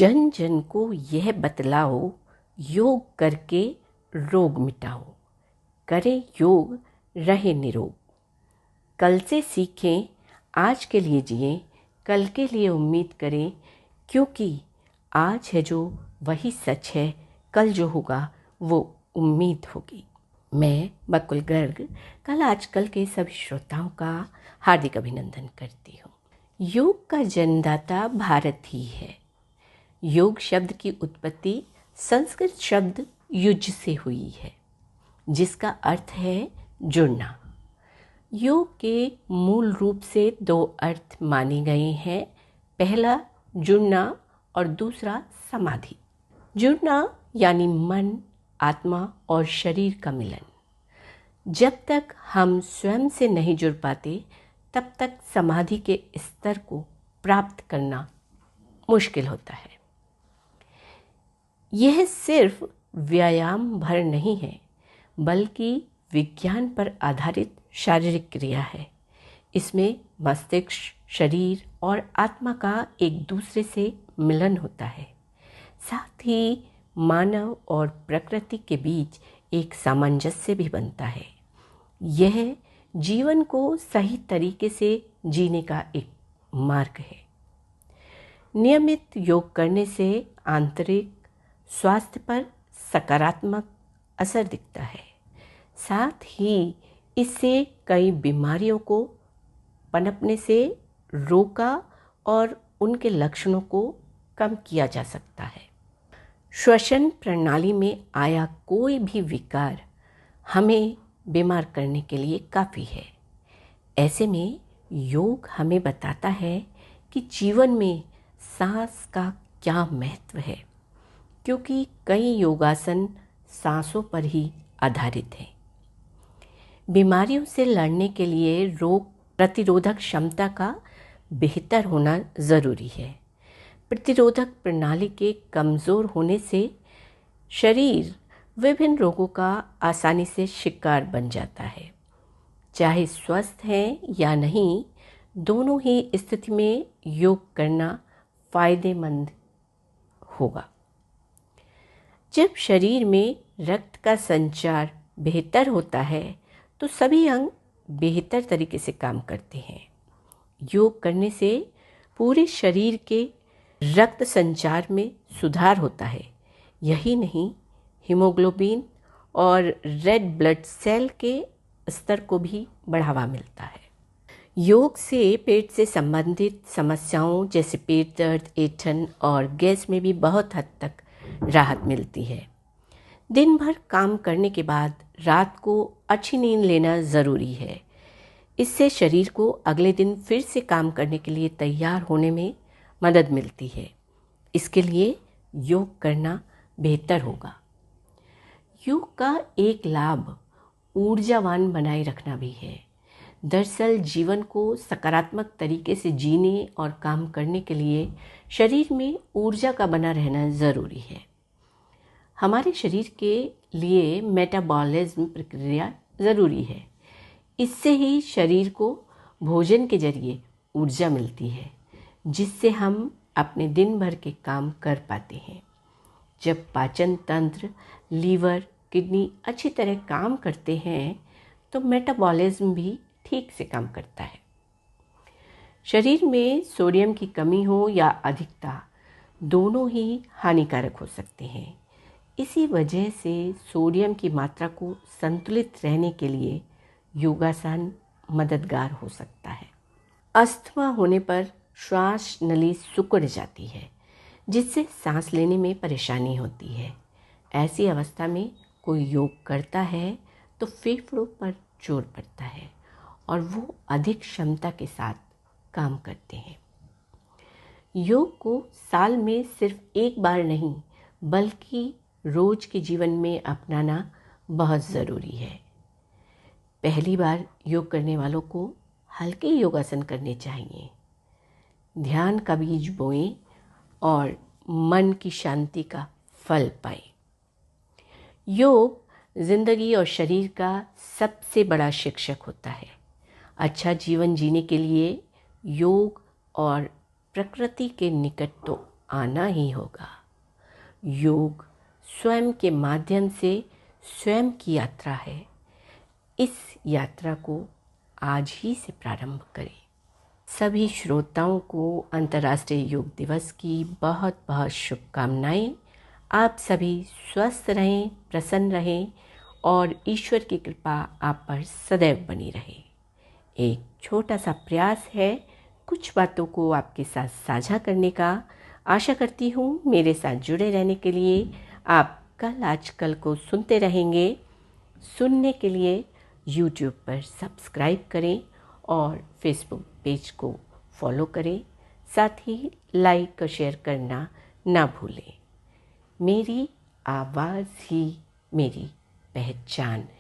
जन जन को यह बतलाओ, योग करके रोग मिटाओ। करें योग, रहे निरोग। कल से सीखें, आज के लिए जिएं, कल के लिए उम्मीद करें, क्योंकि आज है जो वही सच है, कल जो होगा वो उम्मीद होगी। मैं बकुल गर्ग कल आजकल के सभी श्रोताओं का हार्दिक अभिनंदन करती हूँ। योग का जन्मदाता भारत ही है। योग शब्द की उत्पत्ति संस्कृत शब्द युज से हुई है, जिसका अर्थ है जुड़ना। योग के मूल रूप से दो अर्थ माने गए हैं। पहला जुड़ना और दूसरा समाधि। जुड़ना यानी मन, आत्मा और शरीर का मिलन। जब तक हम स्वयं से नहीं जुड़ पाते, तब तक समाधि के स्तर को प्राप्त करना मुश्किल होता है। यह सिर्फ व्यायाम भर नहीं है, बल्कि विज्ञान पर आधारित शारीरिक क्रिया है। इसमें मस्तिष्क, शरीर और आत्मा का एक दूसरे से मिलन होता है। साथ ही मानव और प्रकृति के बीच एक सामंजस्य भी बनता है। यह जीवन को सही तरीके से जीने का एक मार्ग है। नियमित योग करने से आंतरिक स्वास्थ्य पर सकारात्मक असर दिखता है। साथ ही इससे कई बीमारियों को पनपने से रोका और उनके लक्षणों को कम किया जा सकता है। श्वसन प्रणाली में आया कोई भी विकार हमें बीमार करने के लिए काफ़ी है। ऐसे में योग हमें बताता है कि जीवन में सांस का क्या महत्व है, क्योंकि कई योगासन सांसों पर ही आधारित हैं। बीमारियों से लड़ने के लिए रोग प्रतिरोधक क्षमता का बेहतर होना ज़रूरी है। प्रतिरोधक प्रणाली के कमज़ोर होने से शरीर विभिन्न रोगों का आसानी से शिकार बन जाता है। चाहे स्वस्थ हैं या नहीं, दोनों ही स्थिति में योग करना फ़ायदेमंद होगा। जब शरीर में रक्त का संचार बेहतर होता है, तो सभी अंग बेहतर तरीके से काम करते हैं। योग करने से पूरे शरीर के रक्त संचार में सुधार होता है। यही नहीं, हीमोग्लोबिन और रेड ब्लड सेल के स्तर को भी बढ़ावा मिलता है। योग से पेट से संबंधित समस्याओं जैसे पेट दर्द, ऐंठन और गैस में भी बहुत हद तक राहत मिलती है। दिन भर काम करने के बाद रात को अच्छी नींद लेना ज़रूरी है। इससे शरीर को अगले दिन फिर से काम करने के लिए तैयार होने में मदद मिलती है। इसके लिए योग करना बेहतर होगा। योग का एक लाभ ऊर्जावान बनाए रखना भी है। दरअसल जीवन को सकारात्मक तरीके से जीने और काम करने के लिए शरीर में ऊर्जा का बना रहना ज़रूरी है। हमारे शरीर के लिए मेटाबॉलिज्म प्रक्रिया ज़रूरी है। इससे ही शरीर को भोजन के जरिए ऊर्जा मिलती है, जिससे हम अपने दिन भर के काम कर पाते हैं। जब पाचन तंत्र, लीवर, किडनी अच्छी तरह काम करते हैं, तो मेटाबॉलिज्म भी ठीक से काम करता है। शरीर में सोडियम की कमी हो या अधिकता, दोनों ही हानिकारक हो सकते हैं। इसी वजह से सोडियम की मात्रा को संतुलित रहने के लिए योगासन मददगार हो सकता है। अस्थमा होने पर श्वास नली सिकुड़ जाती है, जिससे सांस लेने में परेशानी होती है। ऐसी अवस्था में कोई योग करता है तो फेफड़ों पर जोर पड़ता है और वो अधिक क्षमता के साथ काम करते हैं। योग को साल में सिर्फ एक बार नहीं, बल्कि रोज के जीवन में अपनाना बहुत ज़रूरी है। पहली बार योग करने वालों को हल्के योगासन करने चाहिए। ध्यान का बीज बोएं और मन की शांति का फल पाएं। योग जिंदगी और शरीर का सबसे बड़ा शिक्षक होता है। अच्छा जीवन जीने के लिए योग और प्रकृति के निकट तो आना ही होगा। योग स्वयं के माध्यम से स्वयं की यात्रा है। इस यात्रा को आज ही से प्रारंभ करें। सभी श्रोताओं को अंतर्राष्ट्रीय योग दिवस की बहुत बहुत शुभकामनाएं। आप सभी स्वस्थ रहें, प्रसन्न रहें और ईश्वर की कृपा आप पर सदैव बनी रहे। एक छोटा सा प्रयास है कुछ बातों को आपके साथ साझा करने का। आशा करती हूँ मेरे साथ जुड़े रहने के लिए आप कल आजकल को सुनते रहेंगे। सुनने के लिए YouTube पर सब्सक्राइब करें और Facebook पेज को फॉलो करें। साथ ही लाइक और शेयर करना ना भूलें। मेरी आवाज़ ही मेरी पहचान है।